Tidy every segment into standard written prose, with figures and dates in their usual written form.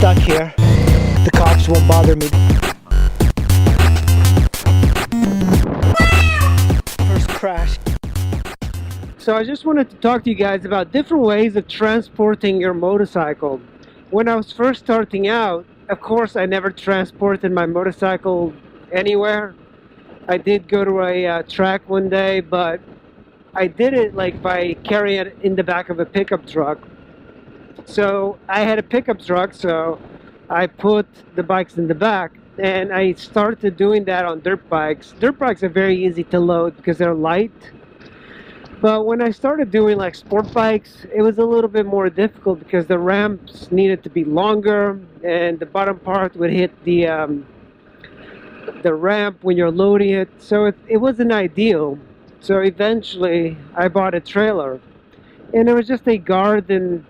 stuck here. The cops won't bother me. First crash. So I just wanted to talk to you guys about different ways of transporting your motorcycle. When I was first starting out, of course I never transported my motorcycle anywhere. I did go to a track one day, but I did it like by carrying it in the back of a pickup truck. So I had a pickup truck, so I put the bikes in the back, and I started doing that on dirt bikes. Dirt bikes are very easy to load because they're light. But when I started doing like sport bikes, it was a little bit more difficult because the ramps needed to be longer, and the bottom part would hit the ramp when you're loading it. So it wasn't ideal. So eventually I bought a trailer, and it was just a garden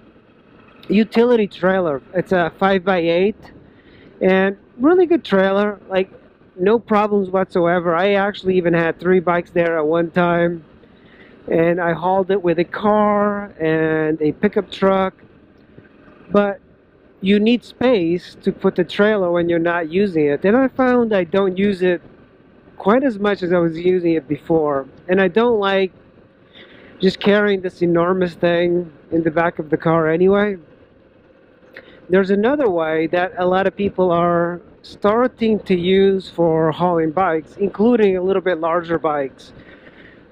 utility trailer. It's a 5x8 and really good trailer, like no problems whatsoever. I actually even had 3 bikes there at one time, and I hauled it with a car and a pickup truck. But you need space to put the trailer when you're not using it, and I found I don't use it quite as much as I was using it before. And I don't like just carrying this enormous thing in the back of the car anyway. There's another way that a lot of people are starting to use for hauling bikes, including a little bit larger bikes.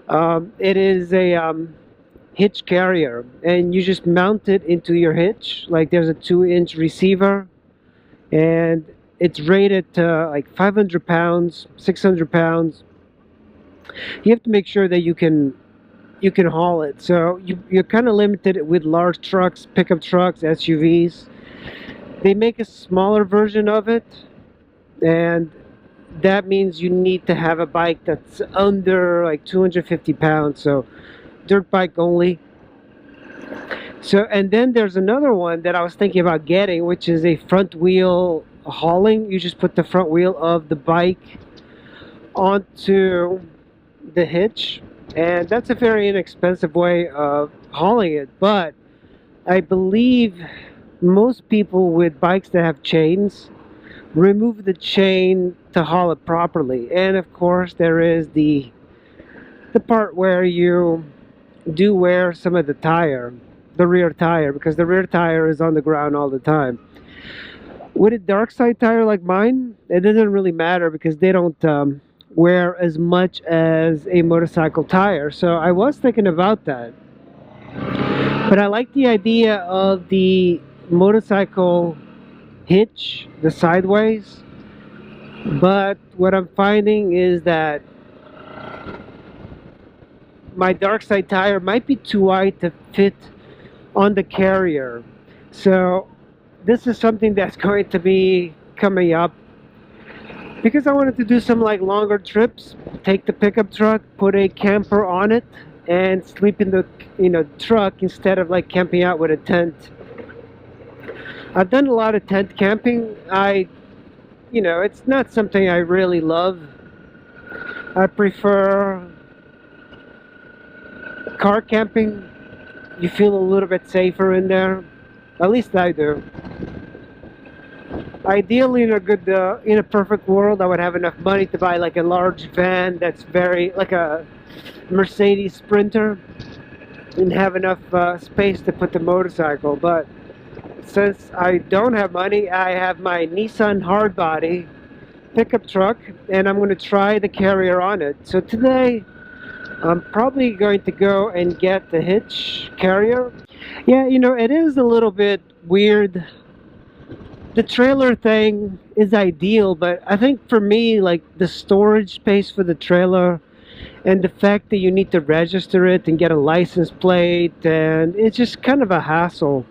It is a hitch carrier, and you just mount it into your hitch. Like there's a 2-inch receiver, and it's rated to like 500 pounds, 600 pounds. You have to make sure that you can haul it. So you're kind of limited with large trucks, pickup trucks, SUVs. They make a smaller version of it, and that means you need to have a bike that's under like 250 pounds, so dirt bike only. So, and then there's another one that I was thinking about getting, which is a front wheel hauling. You just put the front wheel of the bike onto the hitch, and that's a very inexpensive way of hauling it. But I believe most people with bikes that have chains remove the chain to haul it properly. And of course there is the part where you do wear some of the tire, the rear tire, because the rear tire is on the ground all the time. With a dark side tire like mine, it doesn't really matter because they don't wear as much as a motorcycle tire. So I was thinking about that, but I like the idea of the motorcycle hitch, the sideways. But what I'm finding is that my dark side tire might be too wide to fit on the carrier. So this is something that's going to be coming up, because I wanted to do some like longer trips, take the pickup truck, put a camper on it, and sleep in the truck instead of like camping out with a tent. I've done a lot of tent camping. It's not something I really love. I prefer car camping. You feel a little bit safer in there. At least I do. Ideally, in a perfect world, I would have enough money to buy like a large van that's very like a Mercedes Sprinter, and have enough space to put the motorcycle. But since I don't have money, I have my Nissan hardbody pickup truck, and I'm going to try the carrier on it. So today I'm probably going to go and get the hitch carrier. Yeah, it is a little bit weird. The trailer thing is ideal, but I think for me, like the storage space for the trailer and the fact that you need to register it and get a license plate, and it's just kind of a hassle.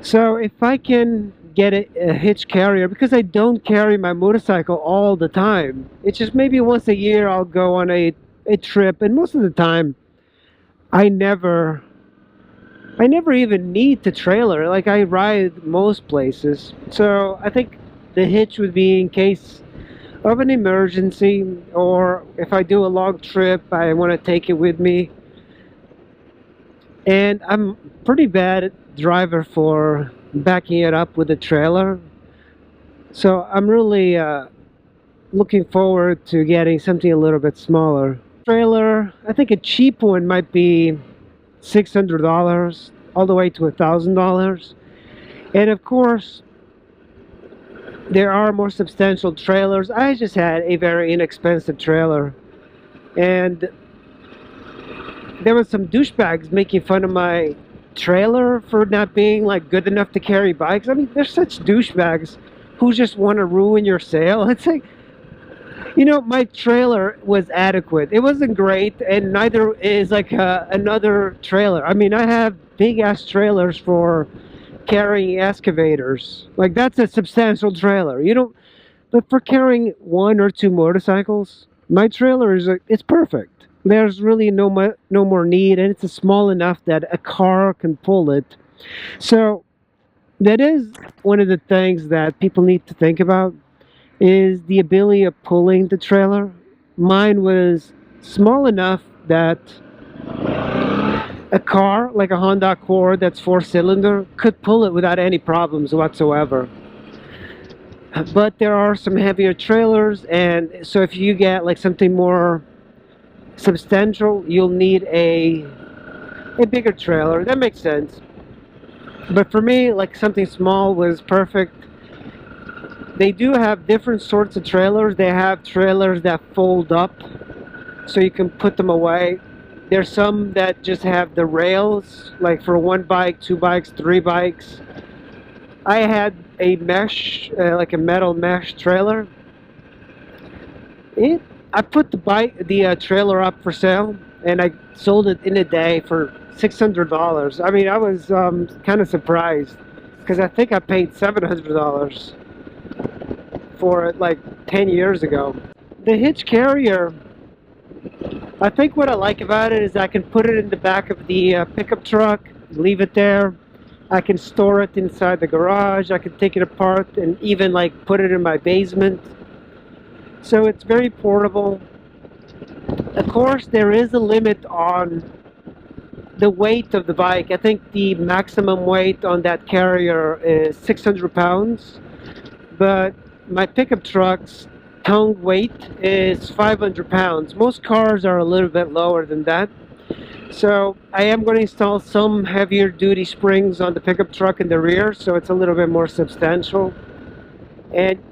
So if I can get a hitch carrier, because I don't carry my motorcycle all the time, it's just maybe once a year I'll go on a trip, and most of the time I never even need the trailer. Like I ride most places, so I think the hitch would be in case of an emergency, or if I do a long trip I want to take it with me. And I'm pretty bad driver for backing it up with a trailer. So I'm really looking forward to getting something a little bit smaller. Trailer, I think a cheap one might be $600 all the way to $1,000. And of course, there are more substantial trailers. I just had a very inexpensive trailer, and there was some douchebags making fun of my trailer for not being like good enough to carry bikes. I mean, there's such douchebags who just want to ruin your sale. It's like, you know, my trailer was adequate. It wasn't great, and neither is like another trailer. I mean, I have big ass trailers for carrying excavators. Like, that's a substantial trailer. You don't, but for carrying one or two motorcycles, my trailer is it's perfect. There's really no more need, and it's small enough that a car can pull it. So that is one of the things that people need to think about, is the ability of pulling the trailer. Mine was small enough that a car like a Honda Accord that's 4-cylinder could pull it without any problems whatsoever. But there are some heavier trailers, and so if you get like something more substantial, you'll need a bigger trailer. That makes sense. But for me, like, something small was perfect. They do have different sorts of trailers. They have trailers that fold up so you can put them away. There's some that just have the rails, like for one bike, two bikes, three bikes. I had a mesh, like a metal mesh trailer. I put the trailer up for sale, and I sold it in a day for $600. I mean, I was kind of surprised, because I think I paid $700 for it like 10 years ago. The hitch carrier, I think what I like about it is I can put it in the back of the pickup truck, leave it there. I can store it inside the garage. I can take it apart and even like put it in my basement. So it's very portable. Of course, there is a limit on the weight of the bike. I think the maximum weight on that carrier is 600 pounds, but my pickup truck's tongue weight is 500 pounds. Most cars are a little bit lower than that. So I am going to install some heavier duty springs on the pickup truck in the rear, so it's a little bit more substantial. And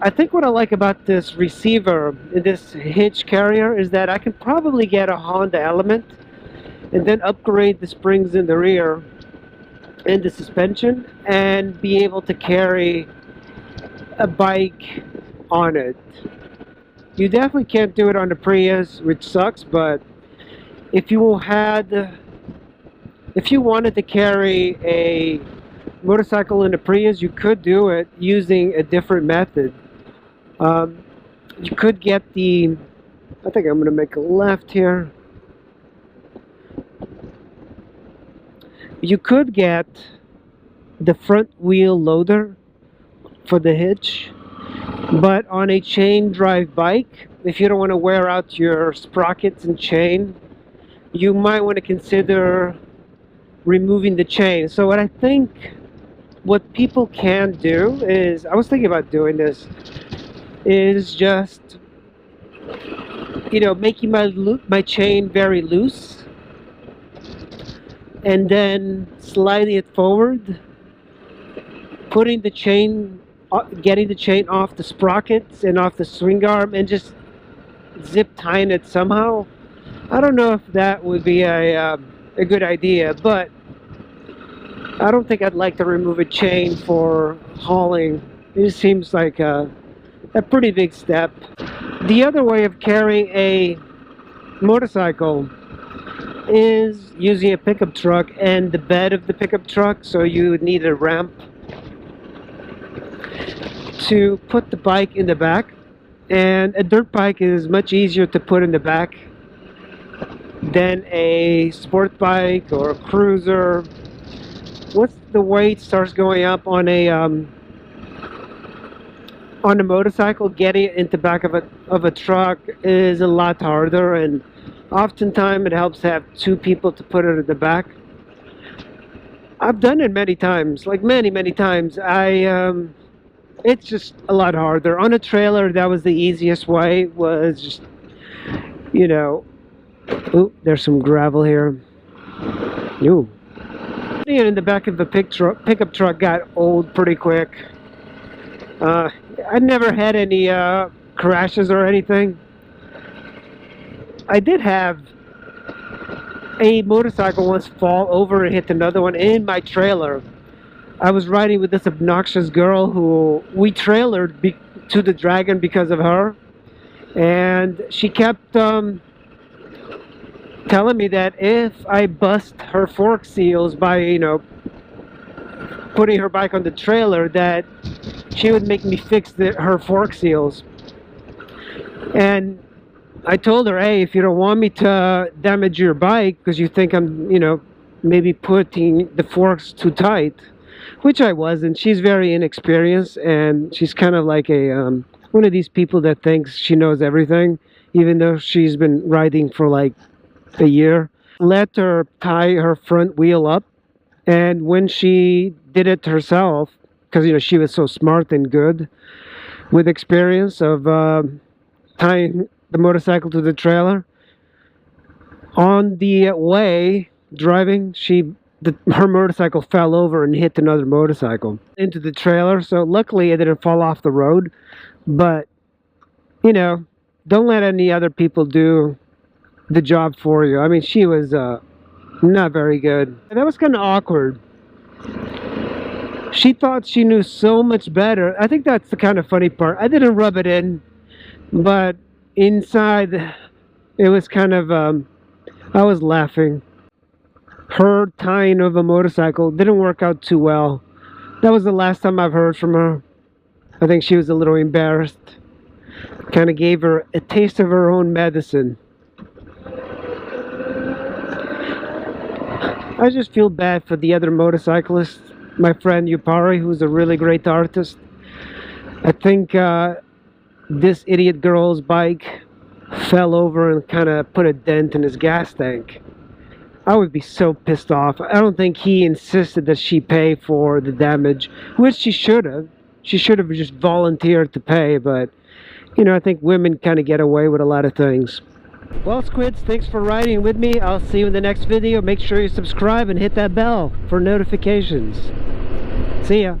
I think what I like about this receiver, this hitch carrier, is that I can probably get a Honda Element and then upgrade the springs in the rear and the suspension and be able to carry a bike on it. You definitely can't do it on the Prius, which sucks, but if you wanted to carry a motorcycle in a Prius, you could do it using a different method. You could get the, I think I'm going to make a left here. You could get the front wheel loader for the hitch, but on a chain drive bike, if you don't want to wear out your sprockets and chain, you might want to consider removing the chain. So what I think what people can do is, I was thinking about doing this, is just, you know, making my chain very loose and then sliding it forward, putting the chain, getting the chain off the sprockets and off the swing arm, and just zip tying it somehow. I don't know if that would be a good idea, but I don't think I'd like to remove a chain for hauling. It just seems like a pretty big step. The other way of carrying a motorcycle is using a pickup truck and the bed of the pickup truck, so you would need a ramp to put the bike in the back, and a dirt bike is much easier to put in the back than a sport bike or a cruiser. Once the weight starts going up on a motorcycle, getting it into the back of a truck is a lot harder, and oftentimes it helps to have two people to put it in the back. I've done it many times, like many times. It's just a lot harder. On a trailer, that was the easiest way, was just, you know, ooh, there's some gravel here. Ooh. Being in the back of the pickup truck got old pretty quick. I never had any crashes or anything. I did have a motorcycle once fall over and hit another one in my trailer. I was riding with this obnoxious girl who we trailered to the Dragon because of her, and she kept telling me that if I bust her fork seals by, putting her bike on the trailer, that she would make me fix her fork seals. And I told her, hey, if you don't want me to damage your bike because you think I'm, maybe putting the forks too tight, which I wasn't. She's very inexperienced, and she's kind of like one of these people that thinks she knows everything, even though she's been riding for like a year. Let her tie her front wheel up, and when she did it herself, because she was so smart and good with experience of tying the motorcycle to the trailer, on the way driving, her motorcycle fell over and hit another motorcycle into the trailer. So luckily it didn't fall off the road, but don't let any other people do the job for you. I mean, she was not very good, and that was kind of awkward. She thought she knew so much better. I think that's the kind of funny part. I didn't rub it in, but inside it was kind of I was laughing. Her tying of a motorcycle didn't work out too well. That was the last time I've heard from her. I think she was a little embarrassed. Kind of gave her a taste of her own medicine. I just feel bad for the other motorcyclist, my friend Yupari, who's a really great artist. I think this idiot girl's bike fell over and kind of put a dent in his gas tank. I would be so pissed off. I don't think he insisted that she pay for the damage, which she should have. She should have just volunteered to pay, but I think women kind of get away with a lot of things. Well, Squids, thanks for riding with me. I'll see you in the next video. Make sure you subscribe and hit that bell for notifications. See ya.